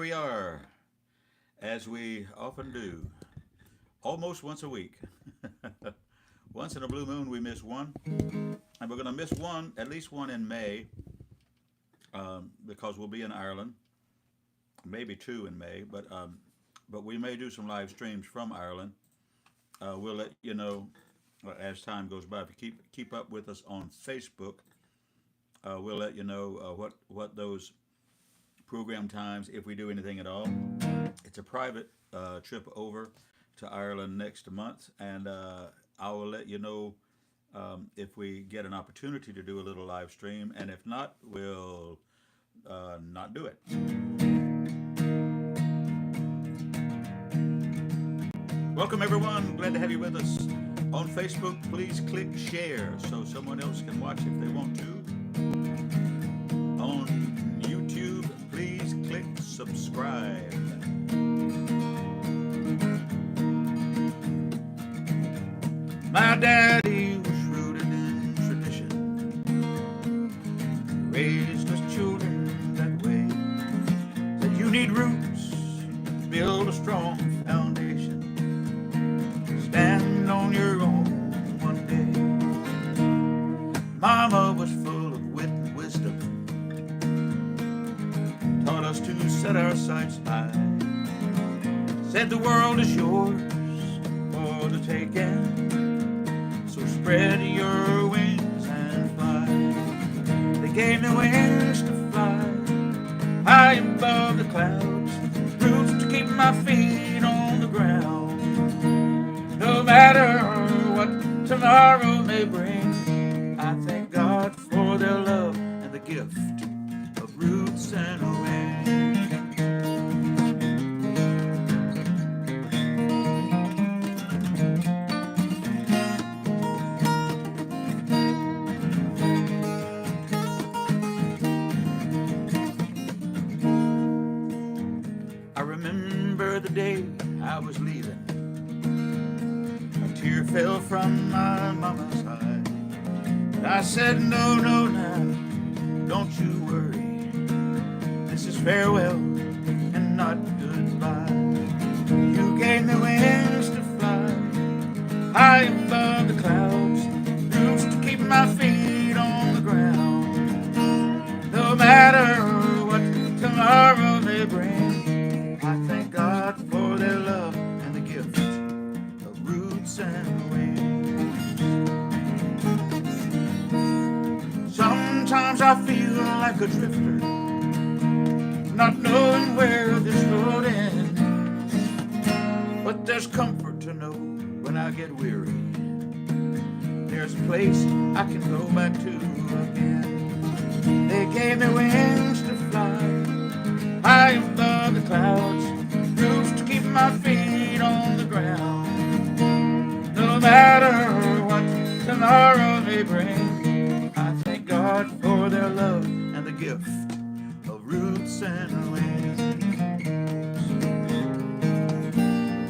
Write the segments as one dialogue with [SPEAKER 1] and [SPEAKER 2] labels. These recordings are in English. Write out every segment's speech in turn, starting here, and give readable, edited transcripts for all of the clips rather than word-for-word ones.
[SPEAKER 1] we are, as we often do, almost once a week. Once in a blue moon, we miss one, and we're going to miss one, at least one in May, because we'll be in Ireland. Maybe two in May, but we may do some live streams from Ireland. We'll let you know as time goes by. If you keep up with us on Facebook, we'll let you know what those program times, if we do anything at all. It's a private trip over to Ireland next month, and I will let you know if we get an opportunity to do a little live stream, and if not, we'll not do it. Welcome, everyone. Glad to have you with us. On Facebook, please click share so someone else can watch if they want to. On YouTube, please click subscribe. My daddy was rooted in tradition, raised us children that way. Said you need roots to build a strong foundation. Stand on your own one day. Mama was full of wit and wisdom, taught us to set our sights high. Said the world is yours for the taking, so spread your wings and fly. They gave me wings to fly high above the clouds, roots to keep my feet on the ground. No matter what tomorrow may bring, I thank God for their love and the gift of roots and wings. I remember the day I was leaving. A tear fell from my mama's eye. And I said, no, no, now, don't you worry. This is farewell and not goodbye. You gave me wings to fly high above the clouds, roots to keep my feet on the ground. No matter what tomorrow may bring, I thank God for their love and the gift of roots and wings. Sometimes I feel like a drifter, not knowing where this road ends. But there's comfort to know when I get weary, there's a place I can go back to again. They gave me wings to fly high above the clouds, roots to keep my feet on the ground. No matter what tomorrow may bring, I thank God for their love and the gift of roots and wings.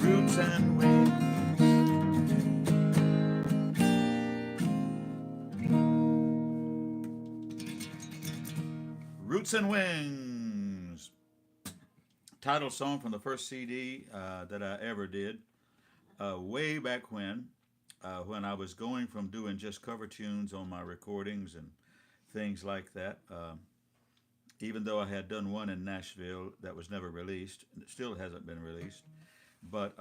[SPEAKER 1] Roots and wings. Roots and Wings. Title song from the first CD that I ever did, way back when I was going from doing just cover tunes on my recordings and things like that. Even though I had done one in Nashville that was never released, and it still hasn't been released. But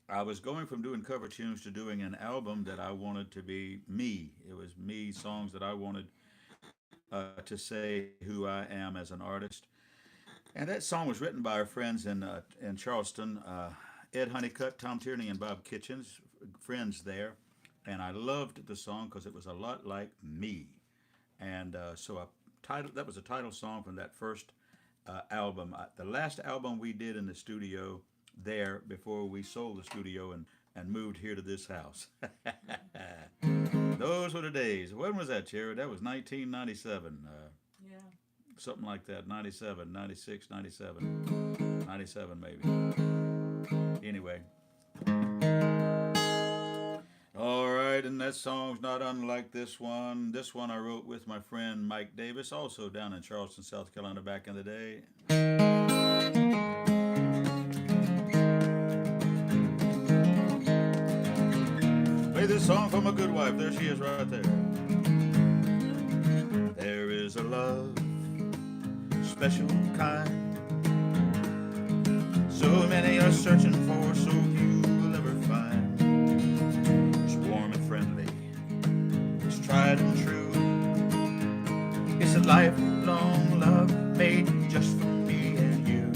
[SPEAKER 1] I was going from doing cover tunes to doing an album that I wanted to be me. It was me, songs that I wanted to say who I am as an artist. And that song was written by our friends in Charleston, Ed Honeycutt, Tom Tierney, and Bob Kitchens, friends there. And I loved the song because it was a lot like me. And that was a title song from that first album. The last album we did in the studio there before we sold the studio and moved here to this house. Those were the days. When was that, Jared? That was 1997.
[SPEAKER 2] Yeah.
[SPEAKER 1] Something like that. 97, 96, 97. 97 maybe. Anyway. All right, and that song's not unlike this one. This one I wrote with my friend Mike Davis, also down in Charleston, South Carolina back in the day. song from a good wife. There she is right there. There is a love, special kind, so many are searching for, so few will ever find. It's warm and friendly, it's tried and true. It's a lifelong love made just for me and you.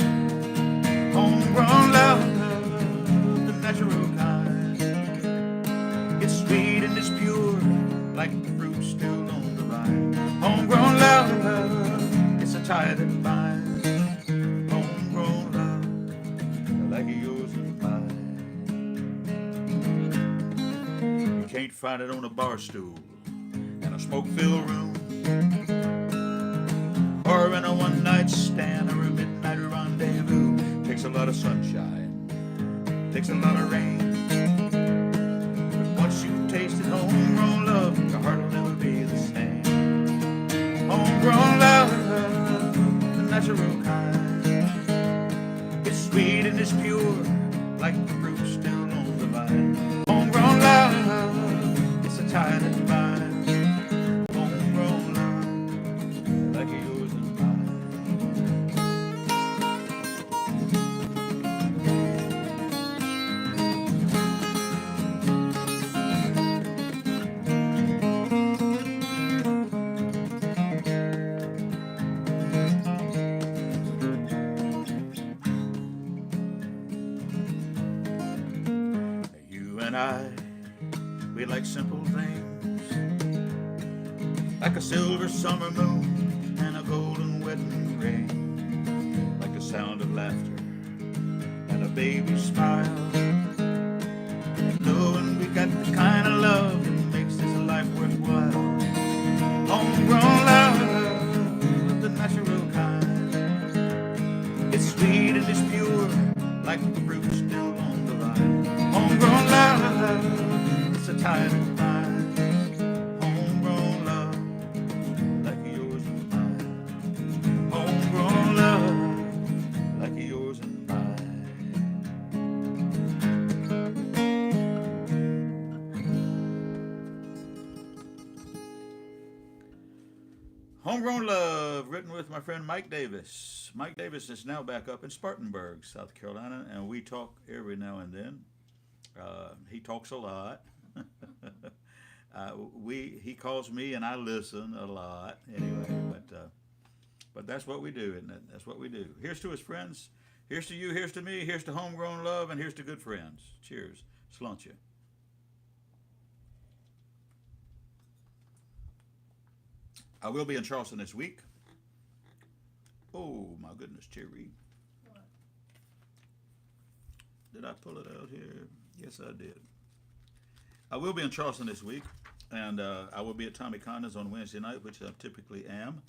[SPEAKER 1] Homegrown love, the natural kind. It's sweet and it's pure, like the fruit still on the vine. Homegrown love, it's a tie that binds. Homegrown love, like yours and mine. You can't find it on a bar stool in a smoke-filled room, or in a one-night stand, or a midnight rendezvous. Takes a lot of sunshine, takes a lot of rain. But once you've tasted homegrown love, your heart will never be the same. Homegrown love, the natural kind. It's sweet and it's pure, like the fruit still on the vine. Homegrown love, it's a tie that binds. Homegrown love, like yours and mine. You and I, we like simple things, like a silver summer moon and a golden wedding ring, like the sound of laughter and a baby's smile, knowing we got the kind of love that makes this life worthwhile. Homegrown love, the natural kind. It's sweet and it's pure, like the fruit still on the vine. Homegrown love, it's a tie that binds. Homegrown love, like yours and mine. Homegrown love, like yours and mine. Homegrown Love, written with my friend Mike Davis. Mike Davis is now back up in Spartanburg, South Carolina, and we talk every now and then. He talks a lot. He calls me and I listen a lot anyway, but that's what we do, isn't it? That's what we do. Here's to his friends. Here's to you. Here's to me. Here's to Homegrown Love, and here's to good friends. Cheers. Sluntja. I will be in Charleston this week. Oh my goodness, Cherry.
[SPEAKER 2] What?
[SPEAKER 1] Did I pull it out here? Yes, I did. I will be in Charleston this week, and I will be at Tommy Condon's on Wednesday night, which I typically am.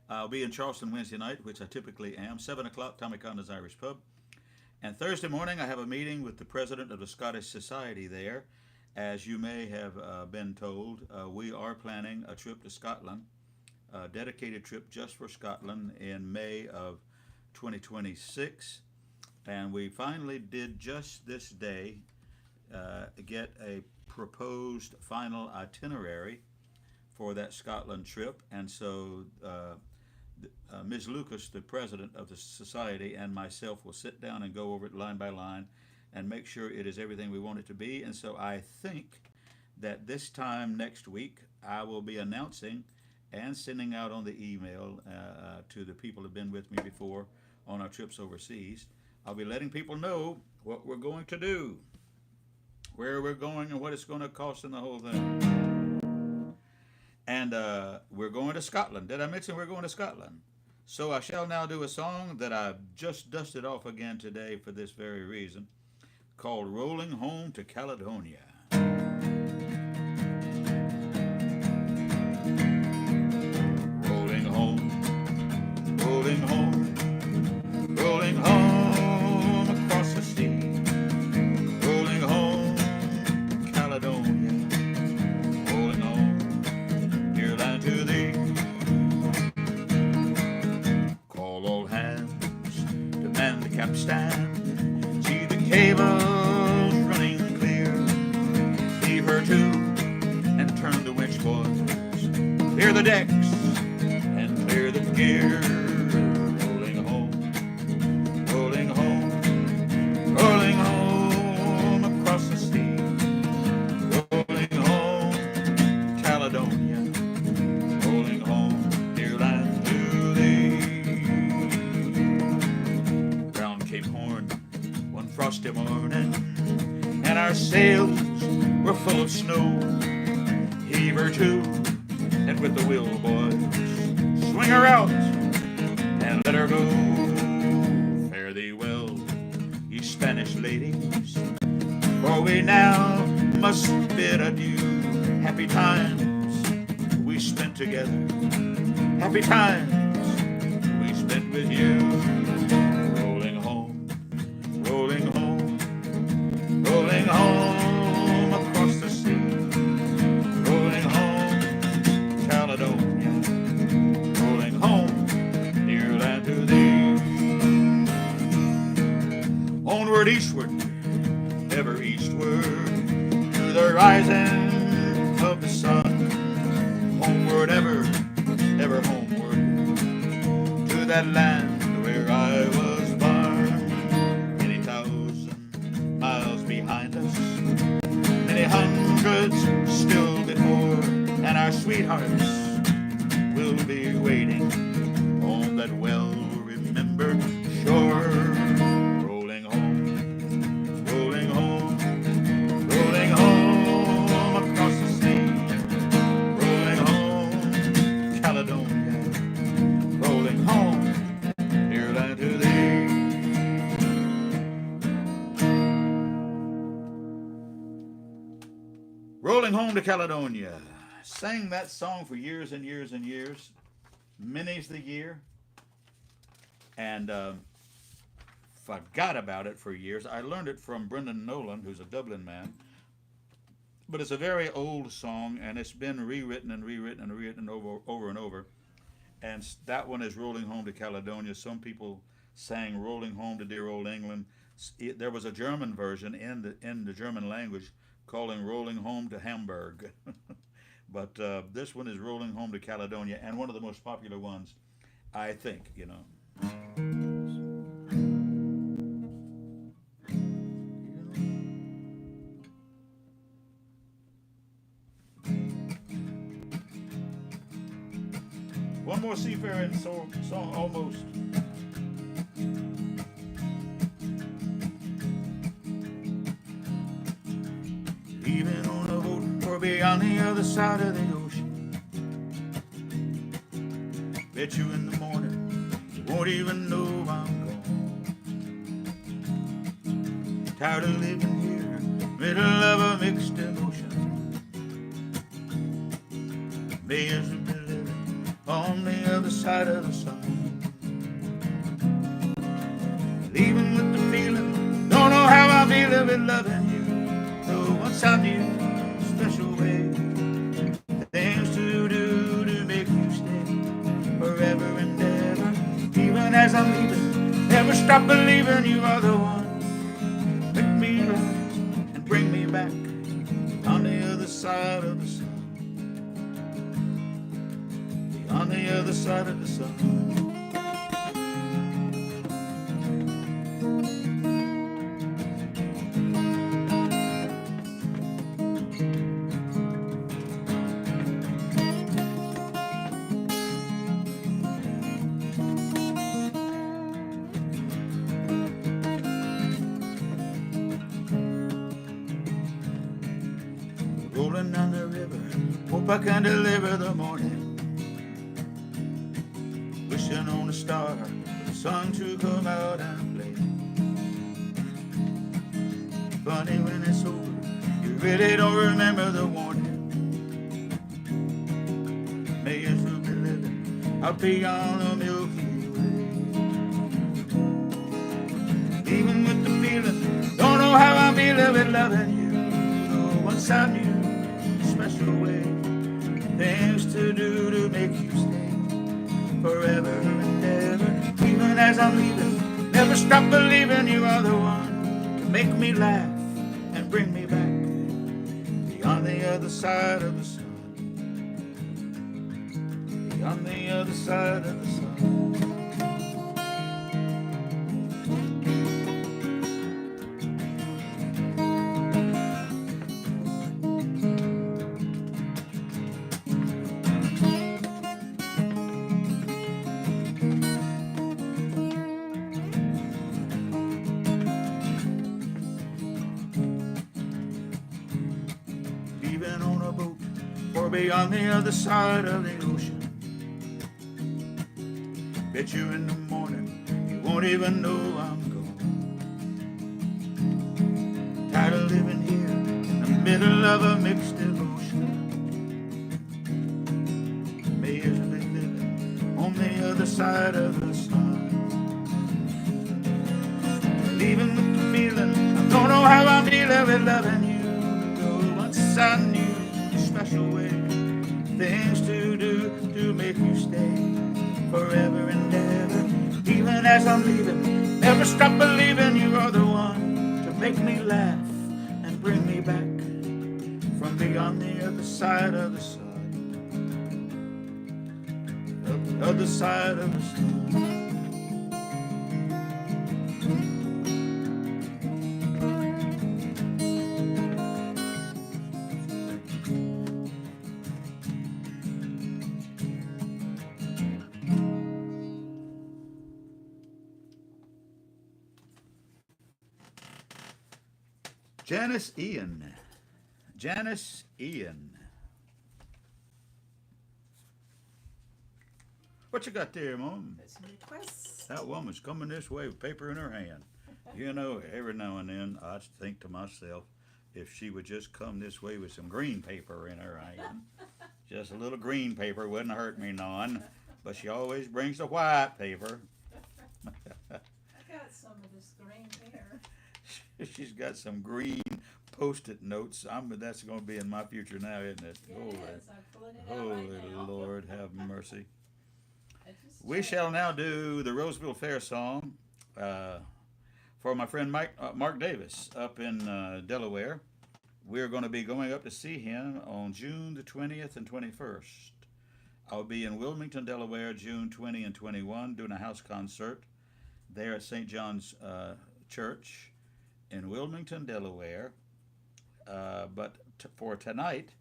[SPEAKER 1] I'll be in Charleston Wednesday night, which I typically am, 7 o'clock, Tommy Condon's Irish Pub. And Thursday morning, I have a meeting with the president of the Scottish Society there. As you may have been told, we are planning a trip to Scotland, a dedicated trip just for Scotland in May of 2026. And we finally did just this day get a proposed final itinerary for that Scotland trip. And so Ms. Lucas, the president of the society, and myself will sit down and go over it line by line and make sure it is everything we want it to be. And so I think that this time next week, I will be announcing and sending out on the email to the people who have been with me before on our trips overseas. I'll be letting people know what we're going to do, where we're going, and what it's going to cost and the whole thing. And we're going to Scotland. Did I mention we're going to Scotland? So I shall now do a song that I just dusted off again today for this very reason, called Rolling Home to Caledonia. Rolling home, rolling home, rolling home across the sea, rolling home, Caledonia, rolling home, dear land to thee. Call all hands to clear the decks and clear the gear. Rolling home, rolling home, rolling home across the sea. Rolling home, Caledonia. Rolling home, dear land to thee. Round Cape Horn, one frosty morning, and our sails were full of snow. Heave her to, and with the wheel, boys, swing her out and let her go. Fare thee well, ye Spanish ladies, for we now must bid adieu. Happy times we spent together, happy times we spent with you. Rolling home, rolling home, rolling home across the sea. Rolling home, Caledonia. Rolling home, dear land to thee. Onward eastward, ever eastward, to the rising of the sun. Homeward ever, ever homeward, to that land where I was born. Many thousand miles behind us, many hundreds still before, and our sweethearts will be waiting on that well-remembered shore. Rolling home, rolling home, rolling home across the sea. Rolling home, Caledonia. Rolling home, dear land to thee. Rolling home to Caledonia. Sang that song for years and years and years. Many's the year. And forgot about it for years. I learned it from Brendan Nolan, who's a Dublin man. But it's a very old song, and it's been rewritten and rewritten and rewritten over and over. And that one is Rolling Home to Caledonia. Some people sang Rolling Home to Dear Old England. There was a German version in the German language calling Rolling Home to Hamburg. But this one is Rolling Home to Caledonia, and one of the most popular ones, I think, you know. One more seafaring song almost. Leaving on a boat or beyond the other side of the ocean. Bet you in the morning you won't even know I'm gone. Tired of living here, middle of a mixed emotion. May as well be living on the other side of the sun. Leaving with the feeling, don't know how I feel with loving you. So once I knew a special way, things to do to make you stay forever and ever. Even as I'm leaving, never stop believing you are the one. Make me rise and bring me back on the other side of the sun. On the other side of the sun. Rolling down the river, hope I can deliver the morning. Wishing on a star, for the sun to come out and play. Funny when it's over, you really don't remember the warning. May as well be living out beyond the Milky Way. Even with the feeling, don't know how I'm feeling with loving you. Oh, once I knew a special way, things to do to make you stay forever and ever. Even as I'm leaving, never stop believing you are the one to make me laugh and bring me back beyond the other side of the sun. on the other side of the sun. Leaving on a boat or be on the other side of the ocean. Bet you in the morning you won't even know I'm gone. Tired of living here in the middle of a mixed devotion. May as well be living on the other side of the sun. Leaving with the feeling I don't know how I'll be loving you. Once I knew the special way, things to do to make you stay forever and ever. Even as I'm leaving, never stop believing you are the one to make me laugh and bring me back from beyond the other side of the sun. The other side of the sun. Janice Ian. Janice Ian. What you got there, Mom?
[SPEAKER 2] There's some requests.
[SPEAKER 1] That woman's coming this way with paper in her hand. You know, every now and then I think to myself, if she would just come this way with some green paper in her hand. Just a little green paper wouldn't hurt me none. But she always brings the white paper.
[SPEAKER 2] I got some of this green here.
[SPEAKER 1] She's got some green post-it notes. That's going to be in my future now, isn't it?
[SPEAKER 2] Yes, I'm pulling it out
[SPEAKER 1] Holy
[SPEAKER 2] right now.
[SPEAKER 1] Lord, have mercy.
[SPEAKER 2] We
[SPEAKER 1] We shall now do the Roseville Fair song for my friend Mark Davis up in Delaware. We're going to be going up to see him on June the 20th and 21st. I'll be in Wilmington, Delaware, June 20 and 21, doing a house concert there at St. John's Church in Wilmington, Delaware. But for tonight,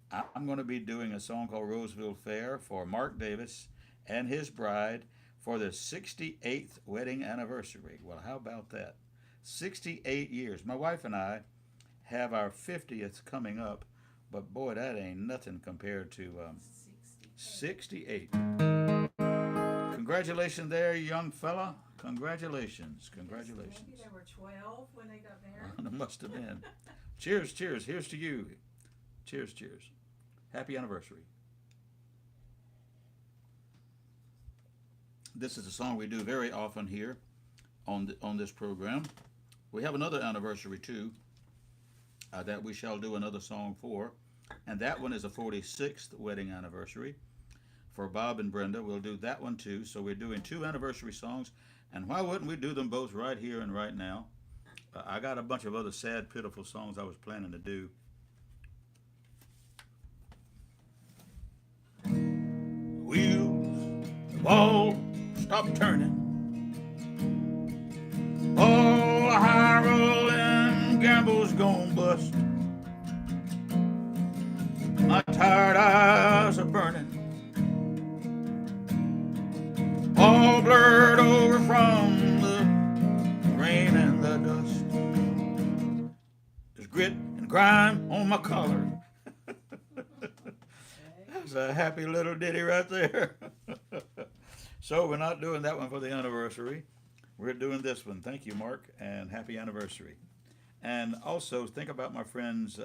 [SPEAKER 1] I'm going to be doing a song called Roseville Fair for Mark Davis and his bride for their 68th wedding anniversary. Well, how about that? 68 years. My wife and I have our 50th coming up, but boy, that ain't nothing compared to 68. Congratulations there, young fella. Congratulations. Congratulations.
[SPEAKER 2] Maybe there were 12 when they got married.
[SPEAKER 1] There must have been. Cheers, cheers. Here's to you. Cheers, cheers. Happy anniversary. This is a song we do very often here on this program. We have another anniversary too that we shall do another song for, and that one is a 46th wedding anniversary for Bob and Brenda. We'll do that one too. So we're doing two anniversary songs, and why wouldn't we do them both right here and right now? I got a bunch of other sad, pitiful songs I was planning to do. Wheels have all stopped turning. All the high rolling gamble's gone bust. My tired eyes are burning, all blurred over from the rain and the dust. There's grit and grime on my collar. That's a happy little ditty right there. So we're not doing that one for the anniversary. We're doing this one. Thank you, Mark, and happy anniversary. And also think about my friends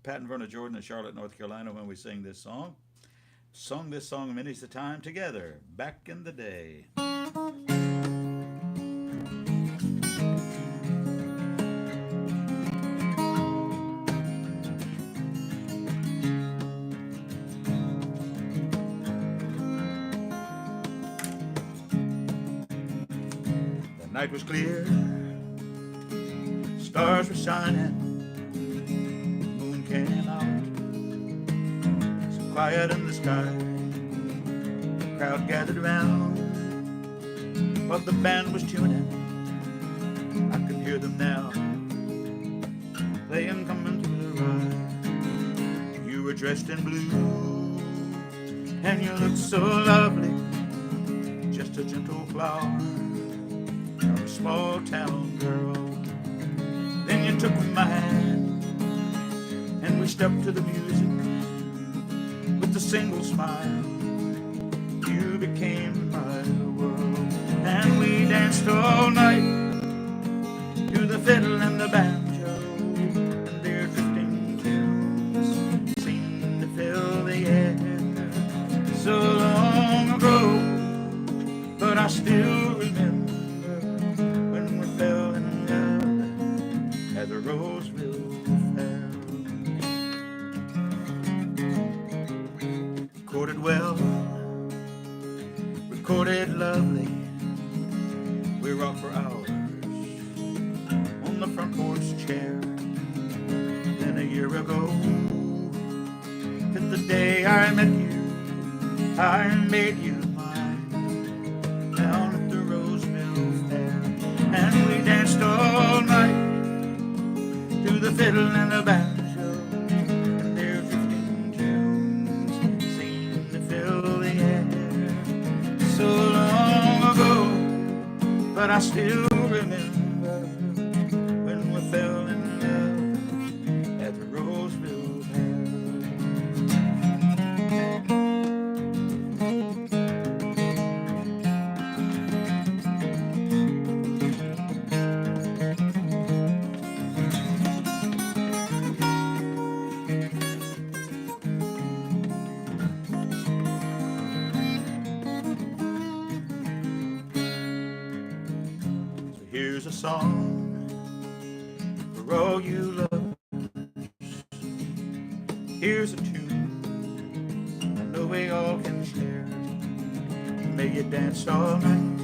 [SPEAKER 1] Pat and Verna Jordan in Charlotte, North Carolina when we sing this song. Sung this song many's a time together back in the day. The night was clear, stars were shining, the moon came out, so quiet in the sky. crowd gathered round while the band was tuning. I could hear them now, playing Coming to the Right. You were dressed in blue, and you looked so lovely, just a gentle flower, a small town girl. Then you took my hand, and we stepped to the music with a single smile. You became my world, and we danced all night to the fiddle and the banjo, and their drifting tunes seemed to fill the air. So long ago, but I still remember when we fell in love at the Roseville Fair. Recorded well, recorded lovely, we rocked for hours on the front porch chair. Then a year ago, the day I met you, I made you mine down at the Roseville Fair, and we danced all night to the fiddle and the banjo, and their drifting tunes seemed to fill the air. So long ago, but I still remember when we fell in love at the Roseville Fair. Here's a song for all you lovers. Here's a tune I know we all can share. May you dance all night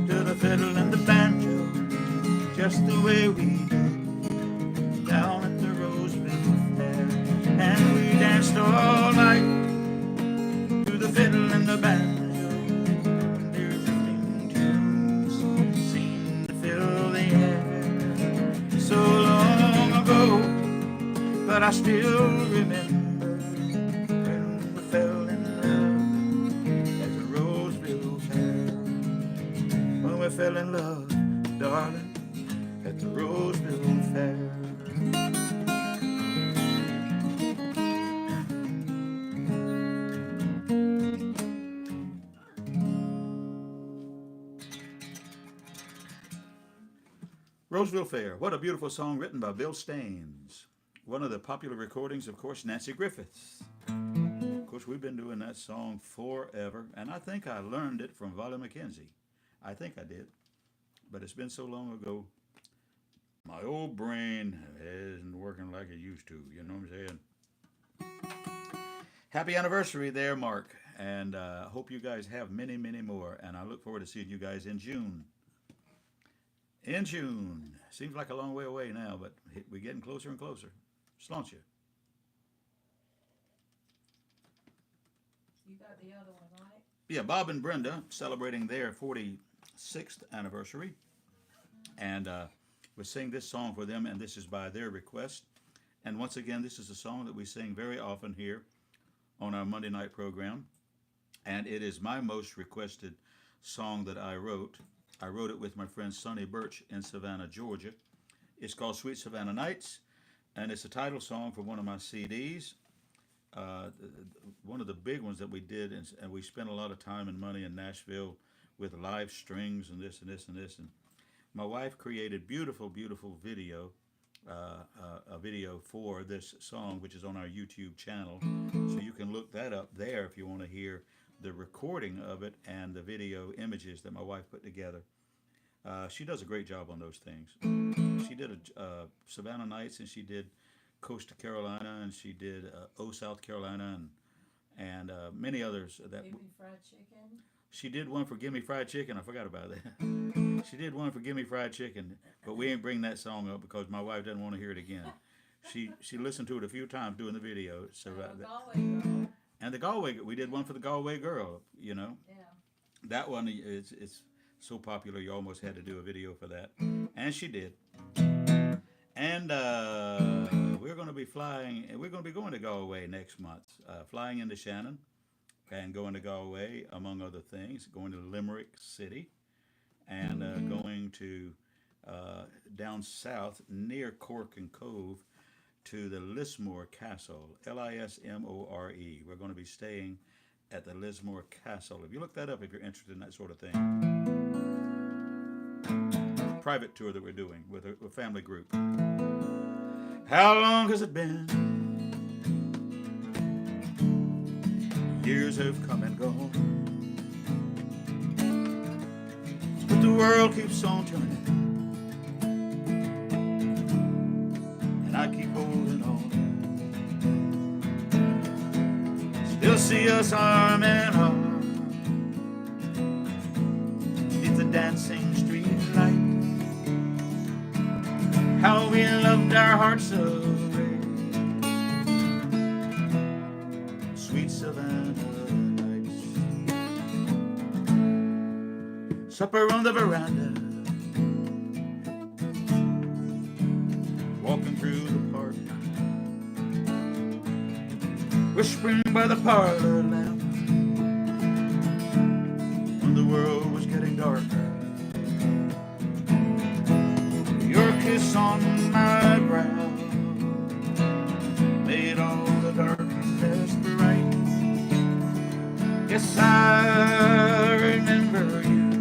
[SPEAKER 1] to the fiddle and the banjo, just the way we did down at the Roseville Fair. And we danced all night to the fiddle and the banjo. But I still remember when we fell in love at the Roseville Fair. When we fell in love, darling, at the Roseville Fair. Roseville Fair, what a beautiful song written by Bill Staines. One of the popular recordings, of course, Nancy Griffiths. Of course, we've been doing that song forever, and I think I learned it from Violet McKenzie. I think I did, but it's been so long ago. My old brain isn't working like it used to, you know what I'm saying? Happy anniversary there, Mark, and I hope you guys have many, many more, and I look forward to seeing you guys in June. In June. Seems like a long way away now, but we're getting closer and closer. Sláinte.
[SPEAKER 2] You got the other one, right?
[SPEAKER 1] Yeah, Bob and Brenda celebrating their 46th anniversary. And we sing this song for them, and this is by their request. And once again, this is a song that we sing very often here on our Monday night program. And it is my most requested song that I wrote. I wrote it with my friend Sonny Birch in Savannah, Georgia. It's called Sweet Savannah Nights, and it's a title song for one of my CDs. One of the big ones that we did, and we spent a lot of time and money in Nashville with live strings and this and this and this. And my wife created beautiful, beautiful video, a video for this song, which is on our YouTube channel. So you can look that up there if you want to hear the recording of it and the video images that my wife put together. She does a great job on those things. She did Savannah Nights, and she did Coast to Carolina, and she did South Carolina, and many others.
[SPEAKER 2] Give me fried chicken.
[SPEAKER 1] She did one for Gimme Fried Chicken. I forgot about that. She did one for Gimme Fried Chicken, but we ain't bring that song up because my wife doesn't want to hear it again. She listened to it a few times doing the video. So And the Galway, we did one for the Galway girl. You know,
[SPEAKER 2] Yeah.
[SPEAKER 1] that one is it's so popular. You almost had to do a video for that, and she did. And we're going to be flying. We're going to be going to Galway next month. Flying into Shannon and going to Galway, among other things. Going to Limerick City and going to down south near Cork and Cove to the Lismore Castle, Lismore. We're going to be staying at the Lismore Castle. If you look that up, if you're interested in that sort of thing, private tour that we're doing with a family group. How long has it been? Years have come and gone, but the world keeps on turning, and I keep holding on. Still see us arm in arm beneath the dancing street light. How we loved our hearts away, sweet Savannah nights. Supper on the veranda, walking through the park, whispering by the parlor lamp when the world was getting darker. Your kiss on my brow made all the darkness bright. Yes, I remember you,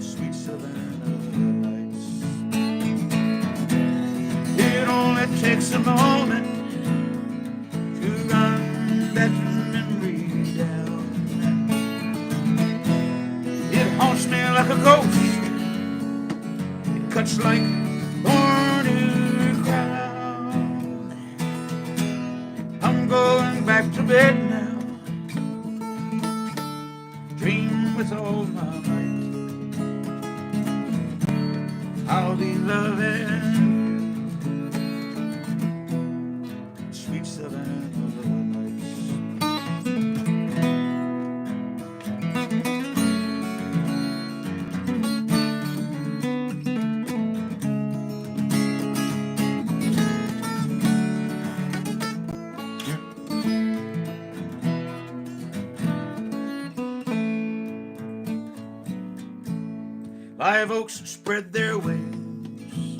[SPEAKER 1] sweet Savannah nights. It only takes a moment to run that memory down. It haunts me like a ghost, cuts like thorny crown. I'm going back to bed now, dream with all my might. I'll be loving you, sweet Savannah nights. Live oaks spread their wings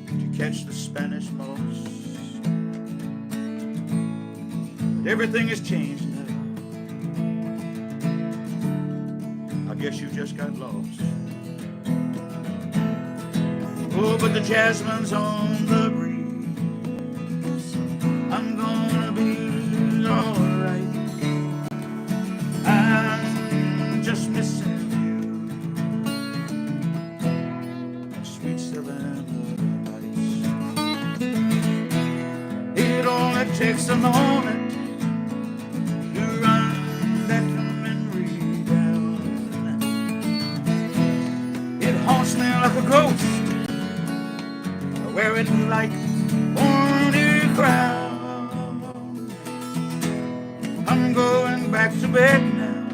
[SPEAKER 1] to catch the Spanish moss, but everything has changed now. I guess you just got lost. Oh, but the jasmine's on the breeze. I'm gonna be alright. I'm just missing takes a moment to run that memory down. It haunts me like a ghost, I wear it like thorny crown. I'm going back to bed now,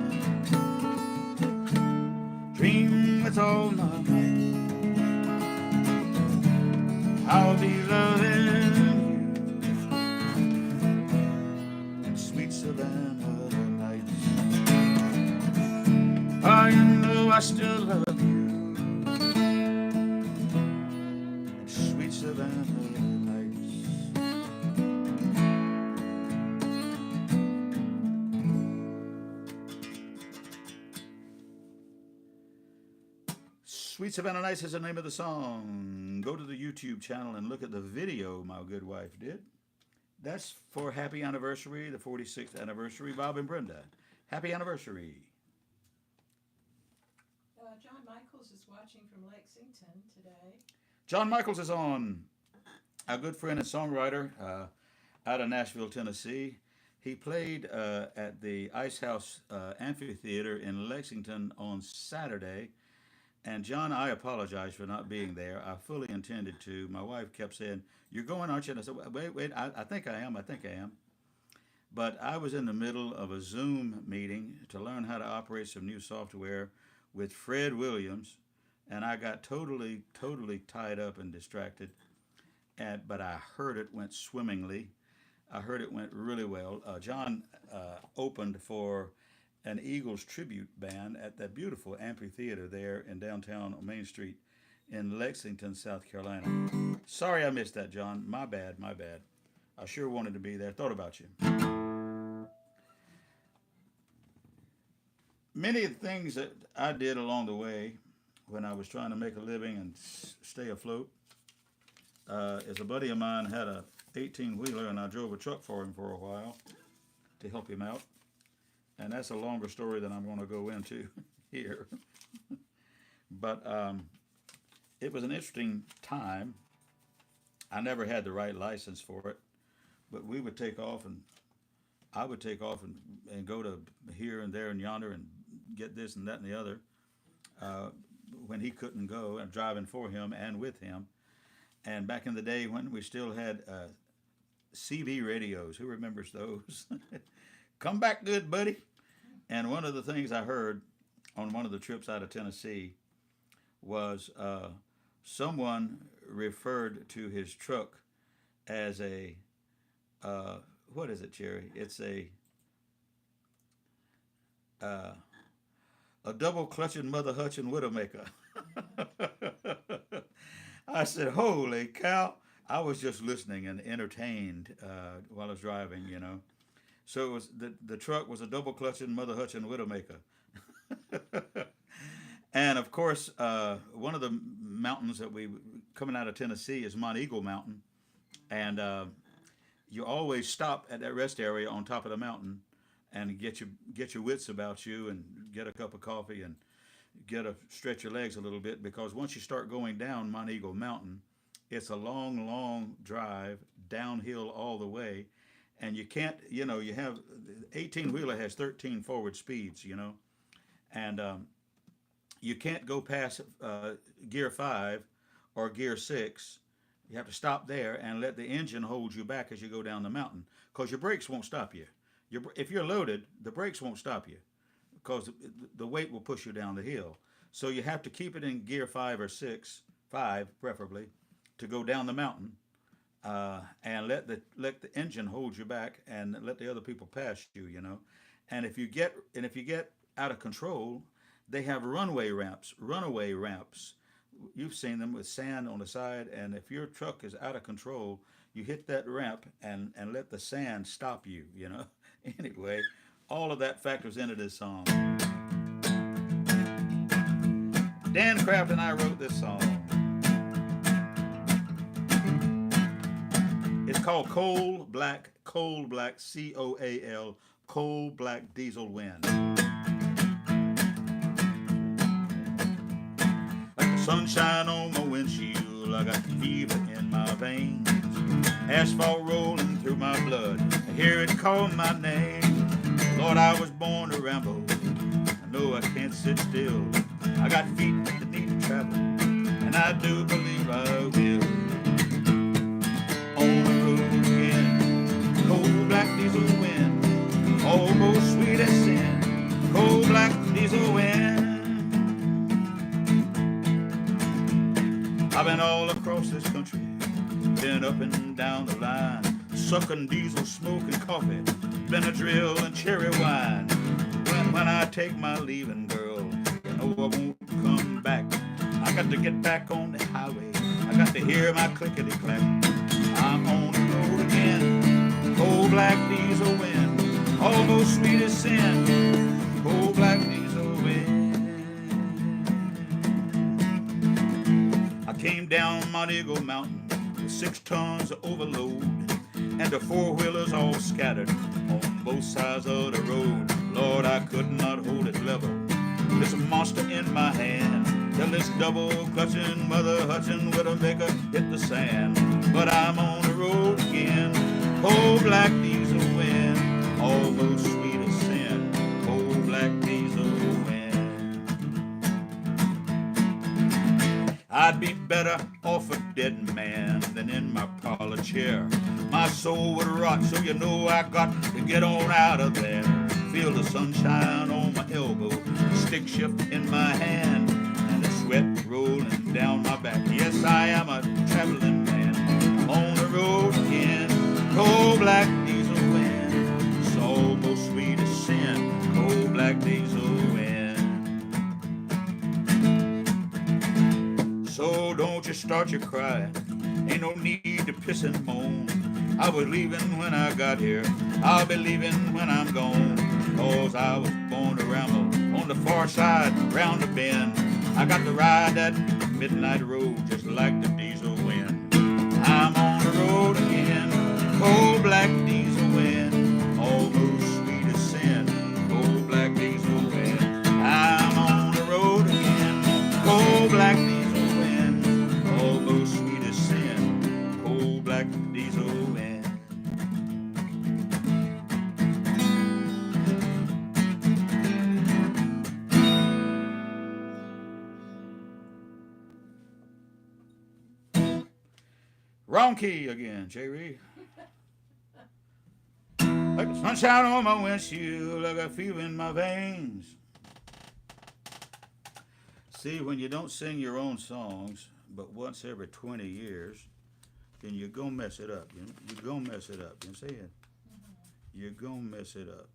[SPEAKER 1] dream with all my might. I'll be loving Savannah nights. I know I still love you, sweet Savannah nights. Sweet Savannah Nights is the name of the song. Go to the YouTube channel and look at the video my good wife did. That's for happy anniversary, the 46th anniversary, Bob and Brenda. Happy anniversary.
[SPEAKER 2] John Michaels is watching from Lexington today.
[SPEAKER 1] John Michaels is on, a good friend and songwriter out of Nashville, Tennessee. He played at the Ice House Amphitheater in Lexington on Saturday, And John, I apologize for not being there. I fully intended to. My wife kept saying, "You're going, aren't you?" And I said, "Wait, wait. I think I am. I think I am." But I was in the middle of a Zoom meeting to learn how to operate some new software with Fred Williams, and I got totally tied up and distracted. But I heard it went swimmingly. I heard it went really well. John opened for an Eagles tribute band at that beautiful amphitheater there in downtown on Main Street in Lexington, South Carolina. Sorry I missed that, John. My bad, my bad. I sure wanted to be there. Thought about you. Many things that I did along the way when I was trying to make a living and stay afloat. As a buddy of mine had a 18-wheeler, and I drove a truck for him for a while to help him out. And that's a longer story than I'm going to go into here. But it was an interesting time. I never had the right license for it, but we would take off, and I would take off and go to here and there and yonder and get this and that and the other when he couldn't go, and driving for him and with him. And back in the day when we still had CB radios, who remembers those? Come back good, buddy. And one of the things I heard on one of the trips out of Tennessee was someone referred to his truck as a, what is it, Jerry? It's a double clutching, mother hutching, widowmaker. I said, holy cow. I was just listening and entertained while I was driving, you know. So it was the truck was a double clutching, mother hutching, widowmaker. And of course, one of the mountains that we coming out of Tennessee is Mount Eagle Mountain, and you always stop at that rest area on top of the mountain and get your wits about you and get a cup of coffee and stretch your legs a little bit, because once you start going down Mount Eagle Mountain, it's a long drive downhill all the way, and you can't, you know, you have 18-wheeler has 13 forward speeds, you know, and you can't go past gear 5 or gear 6. You have to stop there and let the engine hold you back as you go down the mountain, because your brakes won't stop you. If you're loaded, the brakes won't stop you, because the weight will push you down the hill. So you have to keep it in gear 5 or 6, 5 preferably, to go down the mountain, and let the engine hold you back and let the other people pass you, you know. And if you get out of control, they have runaway ramps. You've seen them with sand on the side, and if your truck is out of control, you hit that ramp and let the sand stop you, you know. Anyway, all of that factors into this song. Dan Kraft and I wrote this song. It's called Coal Black, C-O-A-L, Coal Black Diesel Wind. Like the sunshine on my windshield, I got fever in my veins. Asphalt rolling through my blood, I hear it call my name. Lord, I was born to ramble, I know I can't sit still. I got feet that need to travel, and I do believe I will. On the road again, cold black diesel wind, almost sweet as sin, cold black diesel wind. I've been all across this country, been up and down the line, sucking diesel, smoking coffee, Benadryl and cherry wine. When I take my leaving, girl, you know I won't come back. I got to get back on the highway, I got to hear my clickety-clack. I'm on the road again, cold black diesel wind, almost sweet as sin, cold black diesel wind. I came down Mount Eagle Mountain with 6 tons of overload, and the 4-wheelers all scattered on both sides of the road. Lord, I could not hold it level, this monster in my hand, till this double clutching, mother hutching widowmaker hit the sand. But I'm on the road again, cold black diesel wind, almost sweet as sin, cold black diesel wind. I'd be better off a dead man than in my parlor chair. My soul would rot, so you know I got to get on out of there. Feel the sunshine on my elbow, stick shift in my hand, and the sweat rolling down my back. Yes, I am a traveling man on the road again. Cold black diesel wind, it's almost sweet as sin. Cold black diesel wind. So don't you start your cry, ain't no need to piss and moan. I was leaving when I got here, I'll be leaving when I'm gone. Cause I was born to ramble on the far side, round the bend. I got to ride that midnight road just like the diesel wind. I'm on the road again, cold black diesel wind, almost sweet as sin, cold black diesel wind. I'm on the road again, cold black diesel wind, almost sweet as sin, cold black diesel wind. Wrong key again, J-Ree. Like the sunshine on my windshield, I got fever in my veins. See, when you don't sing your own songs, but once every 20 years, then you're going to mess it up. You're going to mess it up. You see it? You're going to mess it up.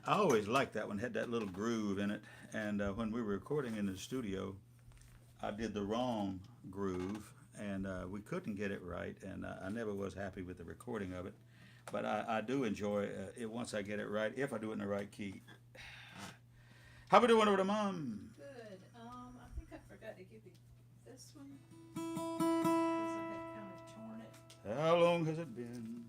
[SPEAKER 1] I always liked that one, had that little groove in it. And when we were recording in the studio, I did the wrong groove, and we couldn't get it right, and I never was happy with the recording of it. But I do enjoy it once I get it right, if I do it in the right key. How we doing over to Mom?
[SPEAKER 2] Good. I think I forgot to give you this one because I had kind of torn it.
[SPEAKER 1] How long has it been?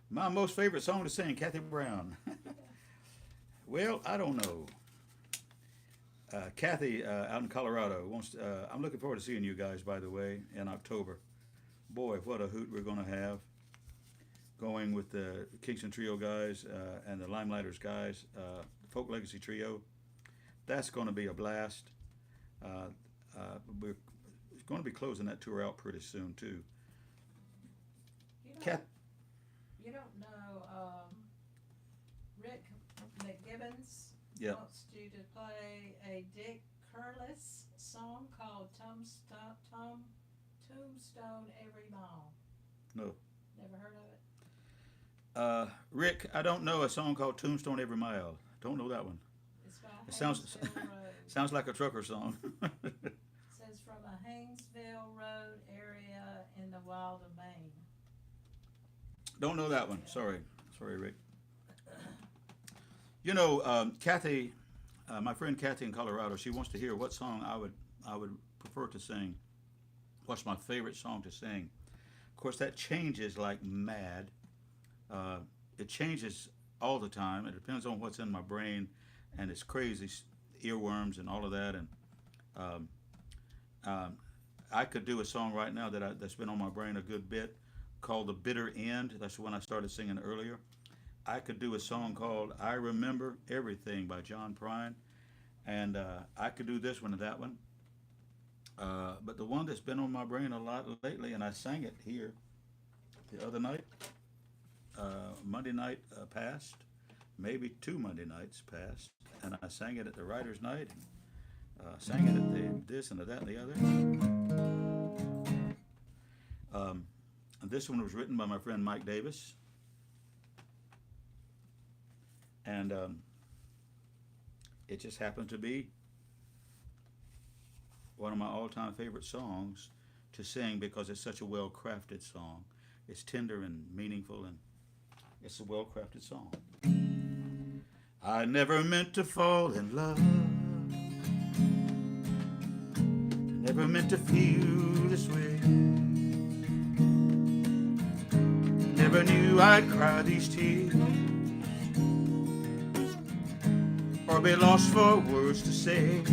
[SPEAKER 1] My most favorite song to sing, Kathy Brown. Well, I don't know. Kathy out in Colorado wants to, I'm looking forward to seeing you guys, by the way, in October. Boy, what a hoot we're going to have. Going with the Kingston Trio guys and the Limelighters guys, Folk Legacy Trio. That's going to be a blast. We're going to be closing that tour out pretty soon, too.
[SPEAKER 2] You don't know Rick McGibbons
[SPEAKER 1] Yep.
[SPEAKER 2] wants you to play a Dick Curlis song called Tombstone Every Mile.
[SPEAKER 1] No.
[SPEAKER 2] Never heard of it?
[SPEAKER 1] Rick, I don't know a song called Tombstone Every Mile. Don't know that one.
[SPEAKER 2] It's by
[SPEAKER 1] It sounds
[SPEAKER 2] Haynesville Road.
[SPEAKER 1] sounds like a trucker song.
[SPEAKER 2] It says from a Haynesville Road area in the wild of Maine.
[SPEAKER 1] Don't know that one. Sorry, Rick. You know, Kathy, my friend Kathy in Colorado, she wants to hear what song I would prefer to sing. What's my favorite song to sing? Of course, that changes like mad. It changes all the time. It depends on what's in my brain, and it's crazy earworms and all of that. And I could do a song right now that's been on my brain a good bit, called The Bitter End. That's the one I started singing earlier. I could do a song called I Remember Everything by John Prine, and I could do this one and that one. But the one that's been on my brain a lot lately, and I sang it here the other night, Monday night past, maybe 2 Monday nights past, and I sang it at the writer's night, sang it at this and the that and the other. And this one was written by my friend Mike Davis. And it just happened to be one of my all-time favorite songs to sing because it's such a well-crafted song. It's tender and meaningful, and it's a well-crafted song. I never meant to fall in love, never meant to feel this way, never knew I'd cry these tears or be lost for words to say.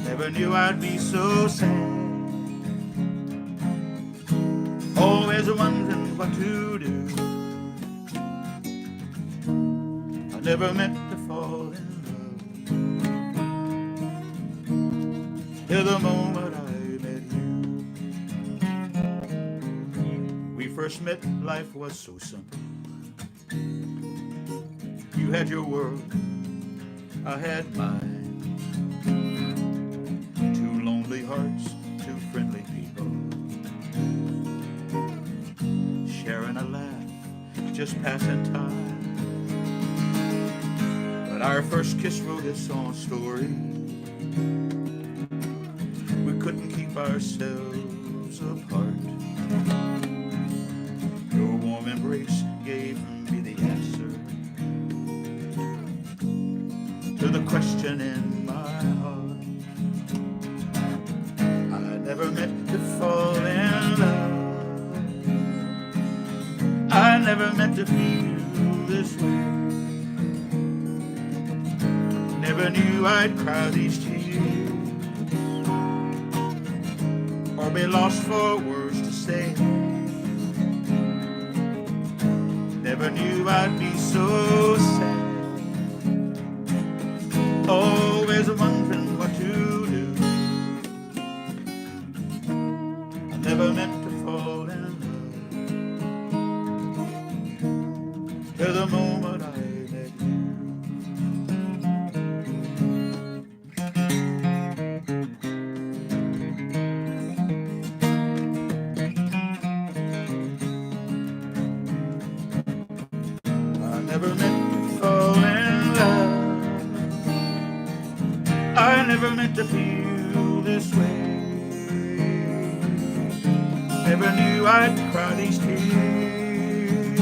[SPEAKER 1] Never knew I'd be so sad, always Always wondering what to do. I never meant to fall in love till the moment I met you. We first met, life was so simple. You had your world, I had mine. Two lonely hearts, two friendly people, sharing a laugh, just passing time. But our first kiss wrote its own story. We couldn't keep ourselves apart. Your warm embrace gave me the answer to the question in my heart. I never meant to fall in love. I never meant to feel this way. Never knew I'd cry these tears or be lost for words to say. Never knew I'd be so sad. Always wondering what to do. I never meant to fall in love till the moment I met you. I never meant to fall in love. I never meant to feel this way. Never knew I'd cry these tears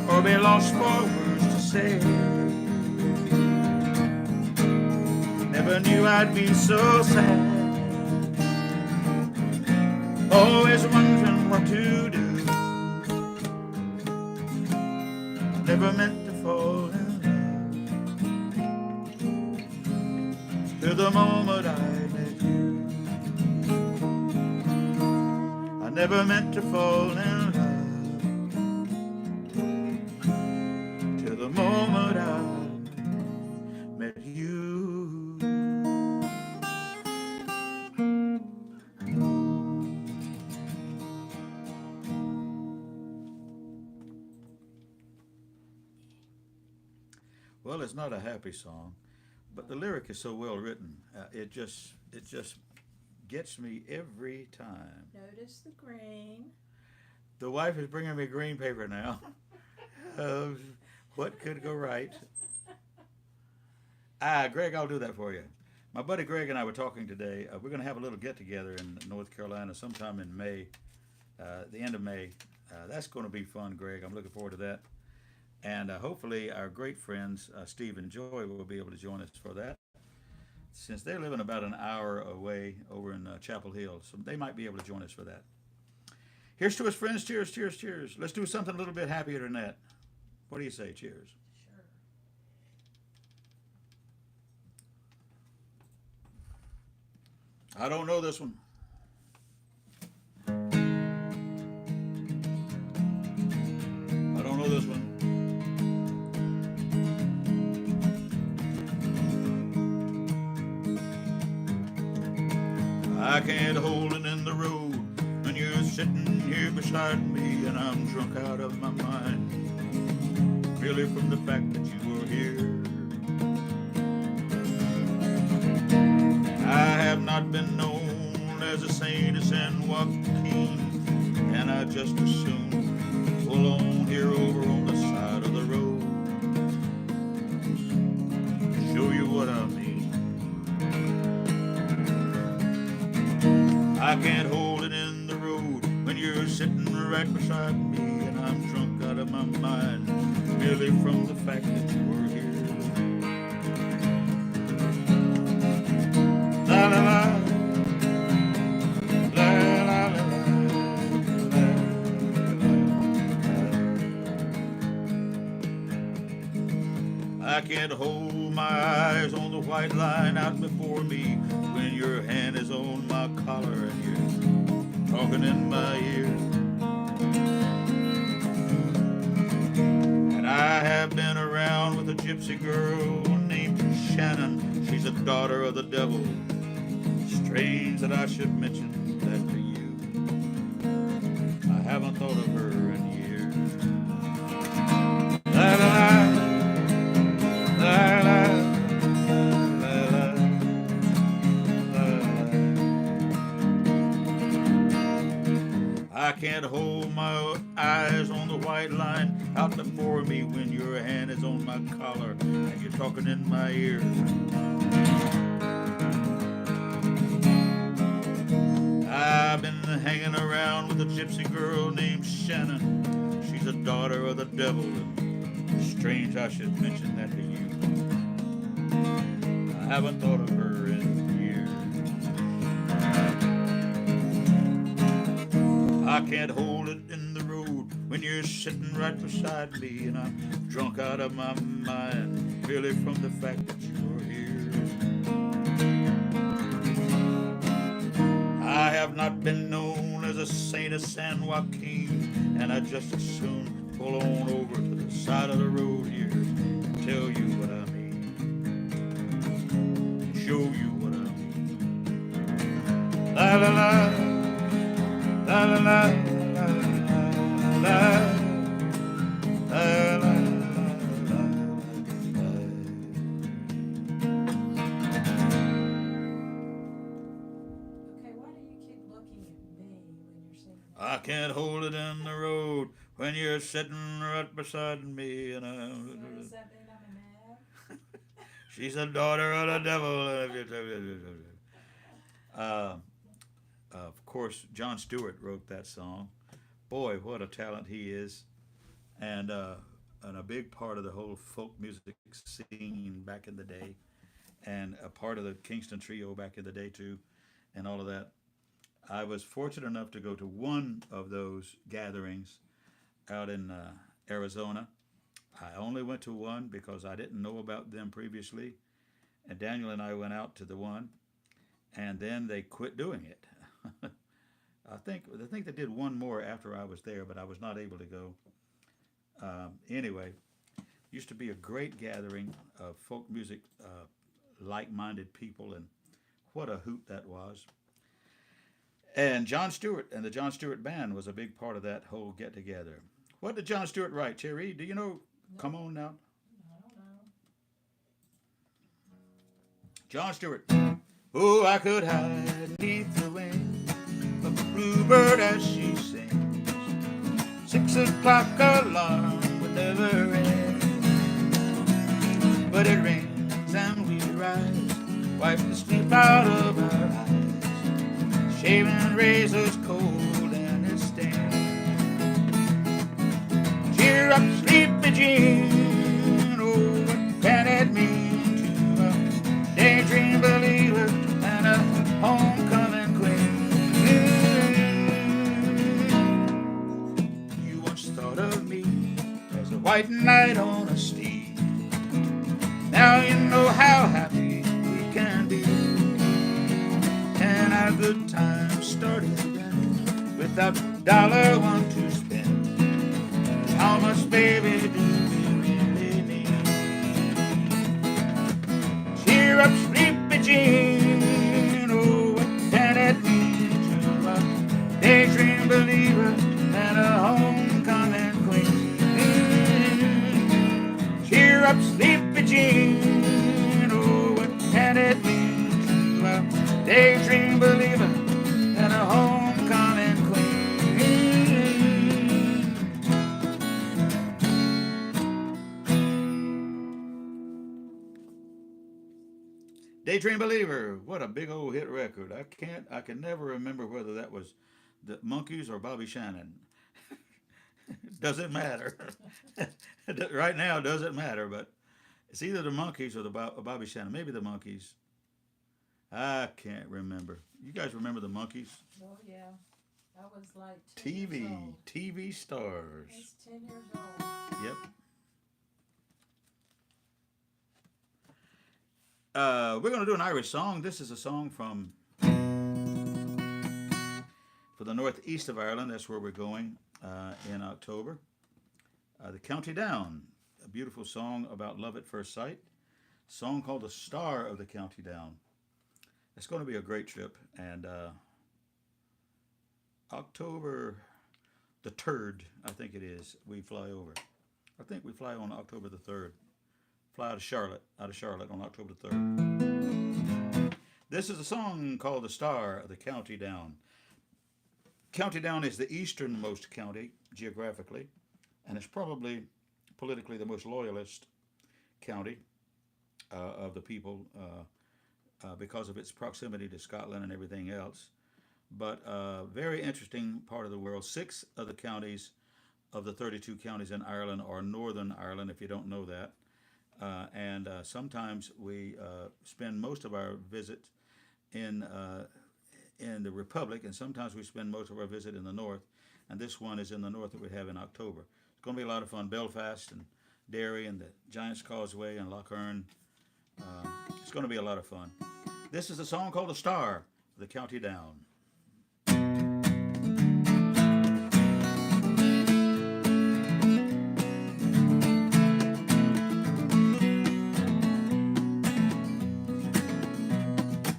[SPEAKER 1] or be lost for words to say. Never knew I'd be so sad. Always wondering what to do. I never meant to fall in love till the moment I met you. I never meant to fall in love till the moment I met you. Well, it's not a happy song, but the lyric is so well written. It just gets me every time.
[SPEAKER 2] Notice the green.
[SPEAKER 1] The wife is bringing me green paper now. What could go right? Greg, I'll do that for you. My buddy Greg and I were talking today. We're going to have a little get-together in North Carolina sometime in May, the end of May. That's going to be fun, Greg. I'm looking forward to that. And hopefully our great friends, Steve and Joy, will be able to join us for that, since they're living about an hour away over in Chapel Hill. So they might be able to join us for that. Here's to us, friends. Cheers, cheers, cheers. Let's do something a little bit happier than that. What do you say? Cheers.
[SPEAKER 2] Sure.
[SPEAKER 1] I don't know this one. I don't know this one. I can't hold it in the road when you're sitting here beside me and I'm drunk out of my mind, merely from the fact that you were here. I have not been known as a saint, a San Joaquin, and I just assume pull on here over on the side of the road to show you what I mean. I can't hold it in the road when you're sitting right beside me and I'm drunk out of my mind, merely from the fact that you were here. La la la, la la la la. I can't hold my eyes on the white line out before me when your hand is on my collar and you're talking in my ear. And I have been around with a gypsy girl named Shannon. She's a daughter of the devil. Strange that I should mention that to you. I haven't thought of her in years. La la la, la la la. I can't hold my eyes on the white line out before me when your hand is on my collar and you're talking in my ear. I've been hanging around with a gypsy girl named Shannon. She's a daughter of the devil. Strange I should mention that to you. I haven't thought of her in years. I can't hold it in the road when you're sitting right beside me and I'm drunk out of my mind, really from the fact that you're here. I have not been known as a saint of San Joaquin, and I just as soon pull on over to the side of the road here and tell you what I mean, show you what I mean. La la la, la la la, la la la, la. I can't hold it in the road when you're sitting right beside me and I'm...
[SPEAKER 2] What does that mean? I'm mad?
[SPEAKER 1] She's a daughter of the devil. Of course, John Stewart wrote that song. Boy, what a talent he is. And a big part of the whole folk music scene back in the day. And a part of the Kingston Trio back in the day, too. And all of that. I was fortunate enough to go to one of those gatherings out in Arizona. I only went to one because I didn't know about them previously. And Daniel and I went out to the one, and then they quit doing it. I think they did one more after I was there, but I was not able to go. Anyway, used to be a great gathering of folk music, like-minded people, and what a hoot that was. And John Stewart and the John Stewart Band was a big part of that whole get-together. What did John Stewart write, Terry? Do you know?
[SPEAKER 2] No.
[SPEAKER 1] Come on now.
[SPEAKER 2] I don't know.
[SPEAKER 1] John Stewart. Oh, I could hide beneath the wing of the bluebird as she sings. 6 o'clock alarm would never ring, but it rings and we rise, wipe the sleep out of our eyes, shaving razors cold and it stings. Cheer up, sleepy Jean, oh, what can it mean to a daydream believer and a homecoming queen? You once thought of me as a white knight on a steed. Now you know how happy we can be, and our good times started again without $1 to spend. How much, baby, do we really need? Cheer up, sleepy Jean, oh, what can it mean to a daydream believer and a homecoming queen? Cheer up, sleepy Jean, oh, what can it mean to a daydream believer and a homecoming queen? Daydream Believer, what a big old hit record. I can never remember whether that was the Monkees or Bobby Shannon. Doesn't matter. Right now, doesn't matter, but it's either the Monkees or the Bobby Shannon. Maybe the Monkees. I can't remember. You guys remember the Monkees?
[SPEAKER 2] Oh, yeah. I was like 10 years old.
[SPEAKER 1] TV stars.
[SPEAKER 2] I was 10 years old.
[SPEAKER 1] Yep. We're going to do an Irish song. This is a song from the northeast of Ireland. That's where we're going in October. The County Down, a beautiful song about love at first sight. A song called The Star of the County Down. It's going to be a great trip. And October the 3rd, I think it is, we fly over. I think we fly on October the 3rd. Fly out of Charlotte on October the 3rd. This is a song called The Star of the County Down. County Down is the easternmost county geographically, and it's probably politically the most loyalist county of the people because of its proximity to Scotland and everything else. But very interesting part of the world. 6 of the counties of the 32 counties in Ireland are Northern Ireland, if you don't know that. And sometimes we spend most of our visit in the Republic, and sometimes we spend most of our visit in the North. And this one is in the North that we have in October. It's going to be a lot of fun. Belfast and Derry and the Giant's Causeway and Lough Erne. It's going to be a lot of fun. This is a song called The Star of the County Down.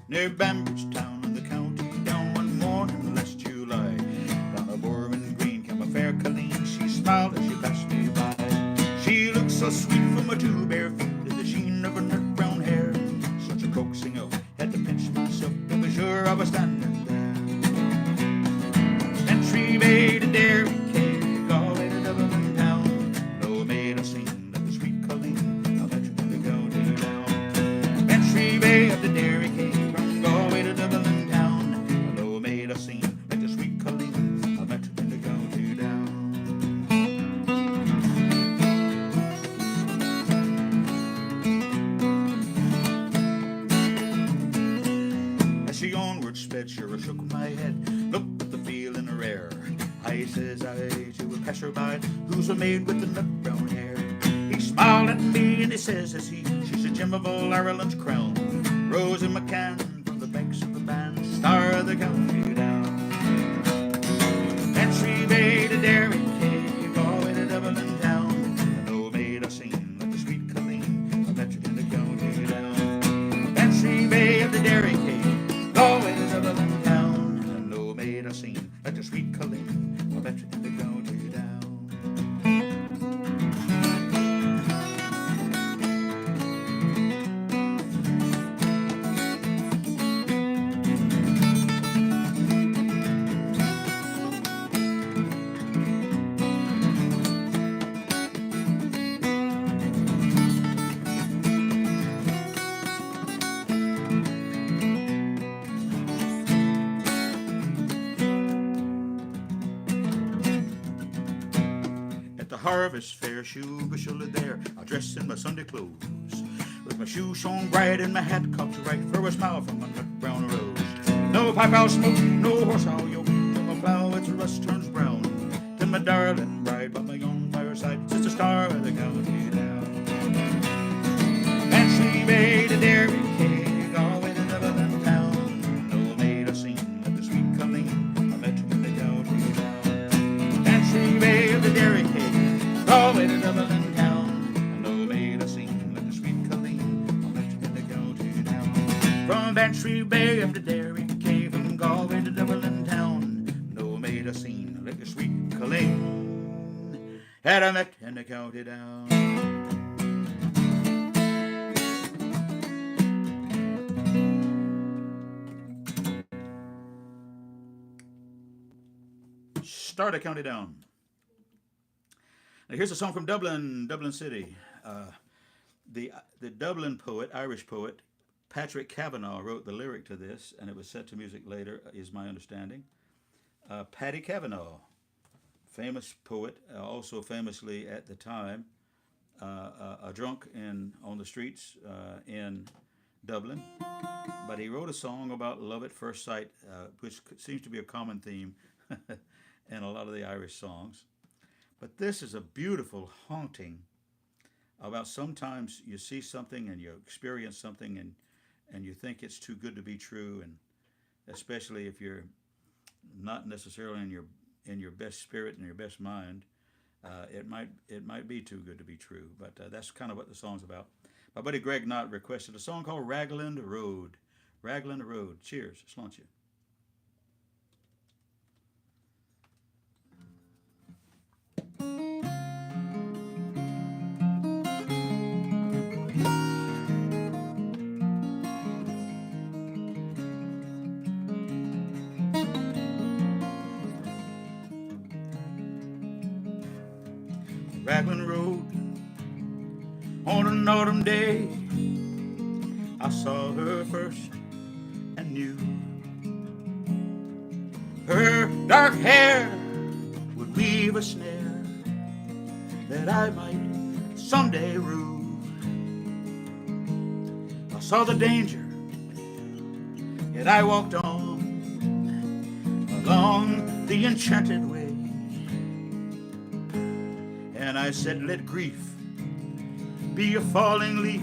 [SPEAKER 1] Near Bamberstown in the County Down, one morning last July, down a Bourbon Green came a fair Colleen. She smiled as she passed me by. She looked so sweet from her 2 bare feet to the sheen of her nut brown hair. Such a coaxing oath, had to pinch myself to be sure I was standing there. Entry Bay to Derry came, all the way to Dublin town. No made a scene like the sweet Colleen, I bet you when they go to down. Entry Bay up to Derry came. Sure, I shook my head, looked at the feeling rare. I says to a passerby, who's a maid with the nut brown hair. He smiled at me and he says, she's a gem of all Ireland's crown. Rose in McCann from the banks of the Bann, star of the county down. Entry Bay to Derry came, all the way to Dublin town. And oh, made a scene like the sweet Colleen, I met you in the county down. Entry Bay of the Derry came, all the way to Dublin town. And oh, made a scene like the sweet Colleen, I met you in the county down. Harvest fair, shoe bushel there, I dress in my Sunday clothes, with my shoes shone bright and my hat cocked right for a smile from my nut brown rose. No pipe I'll smoke, no horse I'll yoke, till my plow its rust turns brown, till my darling bride by my own fireside sits the star of the county down. Entry Bay to Derry came, all the way to Dublin town. No made a scene like the sweet Colleen, I met you in the county down. Entry Bay of the Derry came, all the way to Dublin town. And no made a scene like the sweet Colleen, I met you in the county down. From Bantry Bay up to Derry came, from Galway to Dublin town. No made a scene like the sweet Colleen, had I met in the county down. Start a county down. Now here's a song from Dublin, Dublin City. The Dublin poet, Irish poet, Patrick Kavanagh wrote the lyric to this, and it was set to music later, is my understanding. Paddy Kavanagh, famous poet, also famously at the time a drunk on the streets in Dublin. But he wrote a song about love at first sight, which seems to be a common theme in a lot of the Irish songs. But this is a beautiful haunting about sometimes you see something and you experience something and you think it's too good to be true, and especially if you're not necessarily in your best spirit and your best mind, it might be too good to be true. But that's kind of what the song's about. My buddy Greg Knott requested a song called "Ragland Road." Ragland Road. Cheers, Sláinte. Ragland Road on an autumn day, I saw her first and knew her dark hair would weave a snare that I might someday rue. I saw the danger, yet I walked on along the enchanted way. And I said, let grief be a falling leaf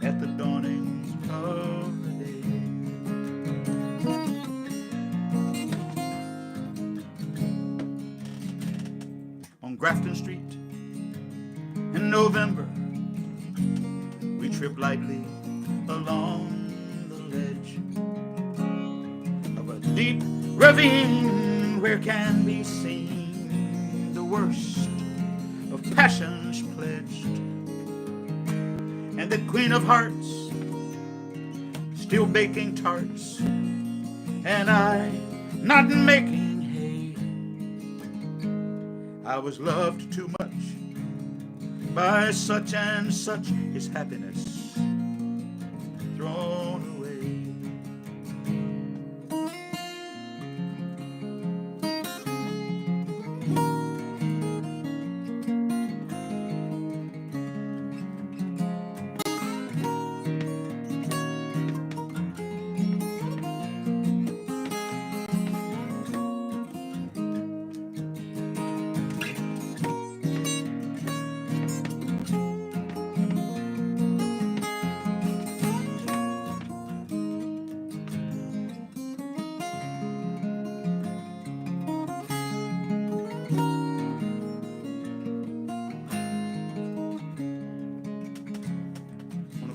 [SPEAKER 1] at the dawning of the day. On Grafton Street in November, we tripped lightly along the ledge of a deep ravine where can be seen the worst of passions pledged, and the Queen of Hearts still baking tarts, and I not making hay. I was loved too much by such and such is happiness thrown away.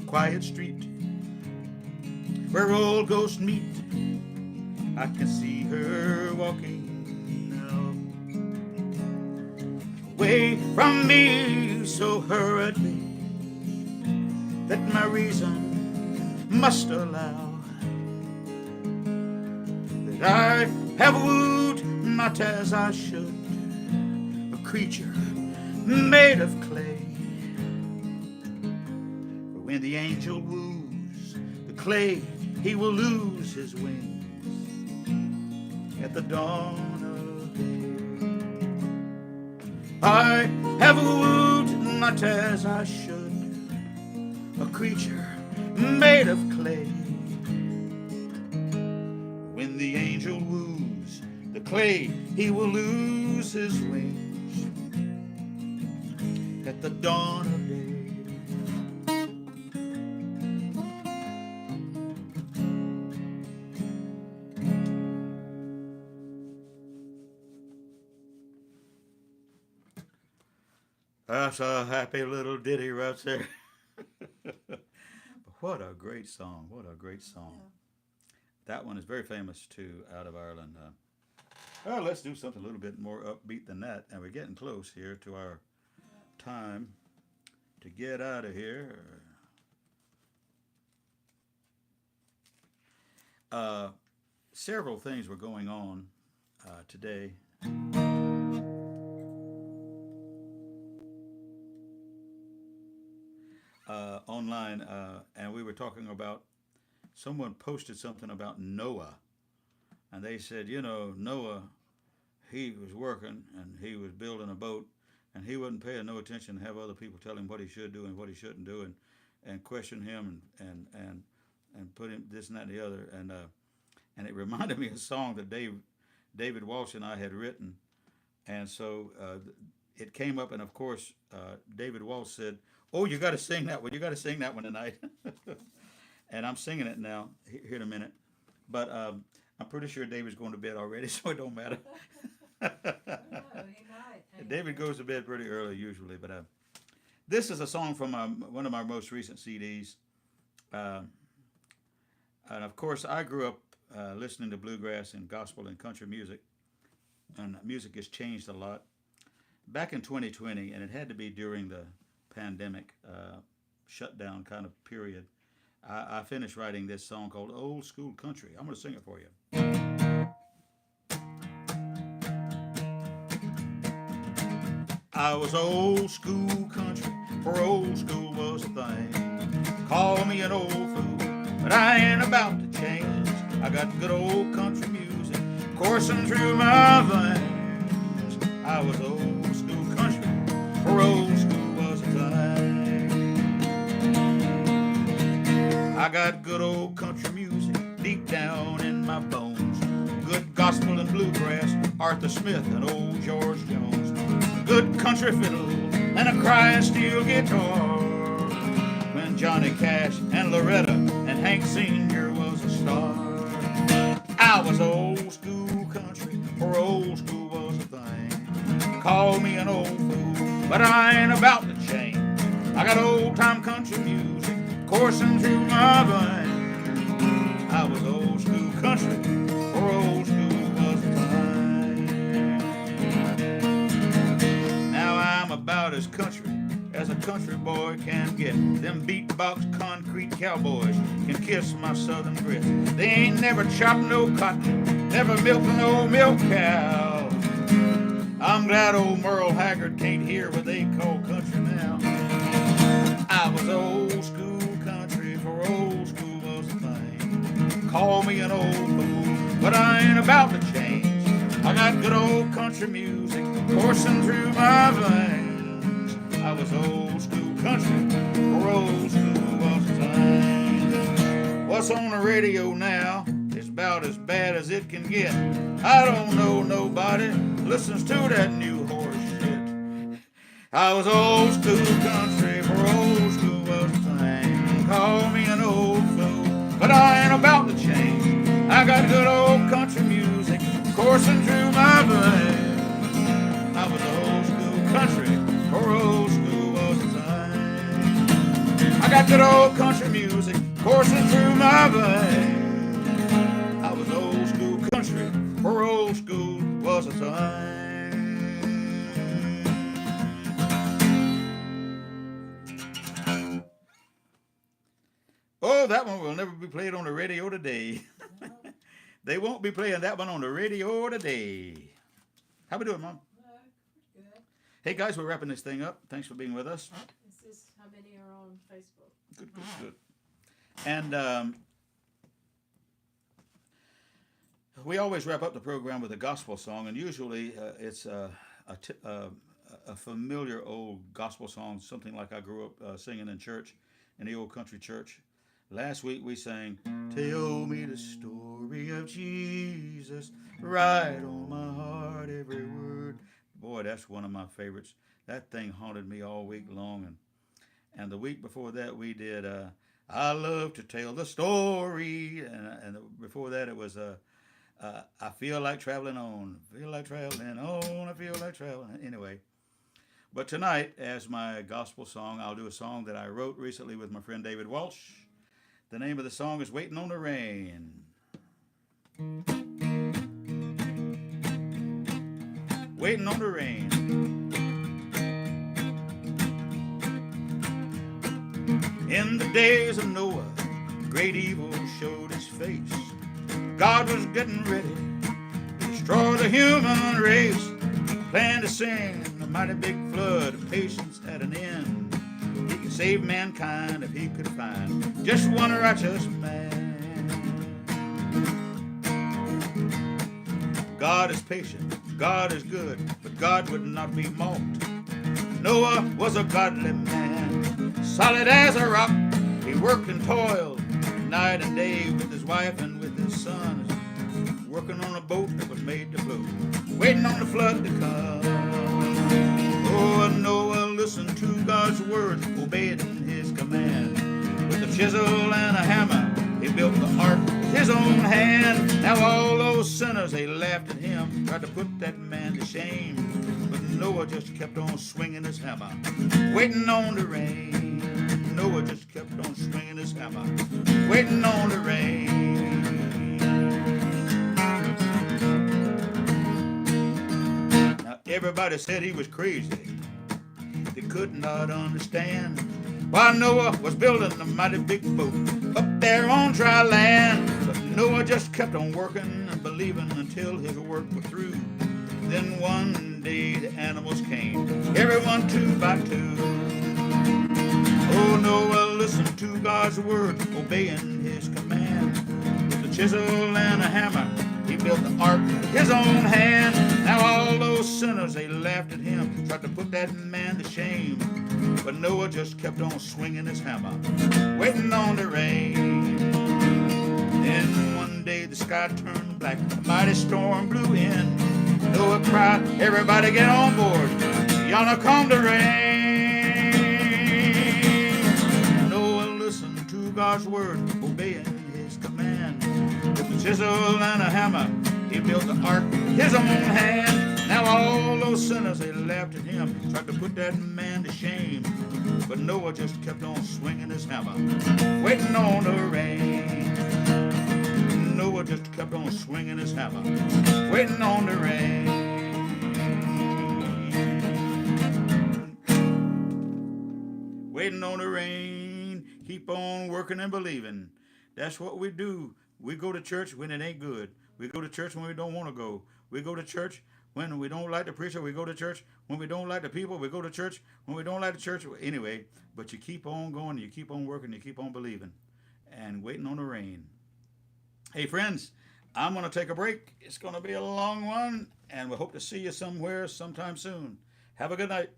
[SPEAKER 1] Quiet street where old ghosts meet, I can see her walking now, away from me so hurriedly that my reason must allow that I have wooed not as I should a creature made of clay. When the angel woos the clay, he will lose his wings at the dawn of day. I have wooed not as I should a creature made of clay. When the angel woos the clay, he will lose his wings at the dawn of day. That's a happy little ditty right there. What a great song. What a great song. That one is very famous too out of Ireland. Well, let's do something a little bit more upbeat than that. And we're getting close here to our time to get out of here. Several things were going on today. Online, and we were talking about someone posted something about Noah, and they said, you know, Noah, he was working and he was building a boat, and he wasn't paying no attention to have other people tell him what he should do and what he shouldn't do, and question him and put him this and that and the other, and it reminded me of a song that David Walsh and I had written, and so it came up, and of course David Walsh said, "Oh, you got to sing that one. You got to sing that one tonight." And I'm singing it now here in a minute. But I'm pretty sure David's going to bed already, so it don't matter.
[SPEAKER 2] Oh, he might.
[SPEAKER 1] David goes to bed pretty early usually, but this is a song from one of my most recent CDs. Uh, and of course, I grew up listening to bluegrass and gospel and country music, and music has changed a lot. Back in 2020, and it had to be during the pandemic shutdown kind of period, I finished writing this song called Old School Country. I'm going to sing it for you. I was old school country, for old school was a thing. Call me an old fool, but I ain't about to change. I got good old country music coursing through my veins. I was old school country, for old school was a thing. I got good old country music deep down in my bones. Good gospel and bluegrass, Arthur Smith and old George Jones. Good country fiddle and a crying steel guitar. When Johnny Cash and Loretta and Hank Sr. was a star. I was old school country, for old school was a thing. Call me an old fool, but I ain't about to change. I got old time country music coursing through my veins. I was old school country, for old school was a thing. Now I'm about as country as a country boy can get. Them beatbox concrete cowboys can kiss my southern grit. They ain't never chopped no cotton, never milked no milk cow. I'm glad old Merle Haggard can't hear what they call country now. I was old school country, for old school was a thing. Call me an old fool, but I ain't about to change. I got good old country music coursing through my veins. I was old school country, for old school was a thing. What's on the radio now is about as bad as it can get. I don't know nobody listens to that new horse shit. I was old school country, for old school was a thing. Call me an old fool, but I ain't about to change. I got good old country music coursing through my veins. I was old school country, for old school was a thing. I got good old country music coursing through my veins. I was old school country, for old school was a thing. Oh, that one will never be played on the radio today. They won't be playing that one on the radio today. How we doing, Mom?
[SPEAKER 2] Good.
[SPEAKER 1] Hey, guys, we're wrapping this thing up. Thanks for being with us.
[SPEAKER 2] This is how many are on Facebook?
[SPEAKER 1] Good, good, good. And we always wrap up the program with a gospel song, and usually it's a familiar old gospel song, something like I grew up singing in church, in the old country church. Last week we sang, "Tell me the story of Jesus, right on my heart, every word." Boy, that's one of my favorites. That thing haunted me all week long. And the week before that we did, "I love to tell the story." And before that it was, "I feel like traveling on, feel like traveling on, I feel like traveling." Anyway, but tonight, as my gospel song, I'll do a song that I wrote recently with my friend David Walsh. The name of the song is "Waiting on the Rain." Waiting on the rain. In the days of Noah, great evil showed its face. God was getting ready to destroy the human race. Planned to send a mighty big flood of patience at an end. He could save mankind if he could find just one righteous man. God is patient, God is good, but God would not be mocked. Noah was a godly man, solid as a rock. He worked and toiled night and day with his wife and with his sons, working on a boat that was made to float, waiting on the flood to come. Oh, and Noah listened to God's word, obeyed his command. With a chisel and a hammer, he built the ark, his his own hand. Now all those sinners, they laughed at him, tried to put that man to shame. But Noah just kept on swinging his hammer, waiting on the rain. Noah just kept on swinging his hammer, waiting on the rain. Now everybody said he was crazy. They could not understand why Noah was building a mighty big boat up there on dry land. But Noah just kept on working and believing until his work was through. Then one day the animals came, everyone two by two. Oh, Noah listened to God's word, obeying his command. With a chisel and a hammer, he built the ark with his own hand. Now all those sinners, they laughed at him, tried to put that man to shame. But Noah just kept on swinging his hammer, waiting on the rain. Then one day the sky turned black, a mighty storm blew in. Noah cried, everybody get on board, y'all come the rain. Noah listened to God's word, obeying his command. With a chisel and a hammer, he built the ark with his own hand. Now all those sinners, they laughed at him, tried to put that man to shame. But Noah just kept on swinging his hammer, waiting on the rain. Noah just kept on swinging his hammer, waiting on the rain. Waiting on the rain, keep on working and believing. That's what we do. We go to church when it ain't good. We go to church when we don't want to go. We go to church when we don't like the preacher. We go to church when we don't like the people. We go to church when we don't like the church. Anyway, but you keep on going, you keep on working, you keep on believing and waiting on the rain. Hey, friends, I'm going to take a break. It's going to be a long one, and we hope to see you somewhere sometime soon. Have a good night.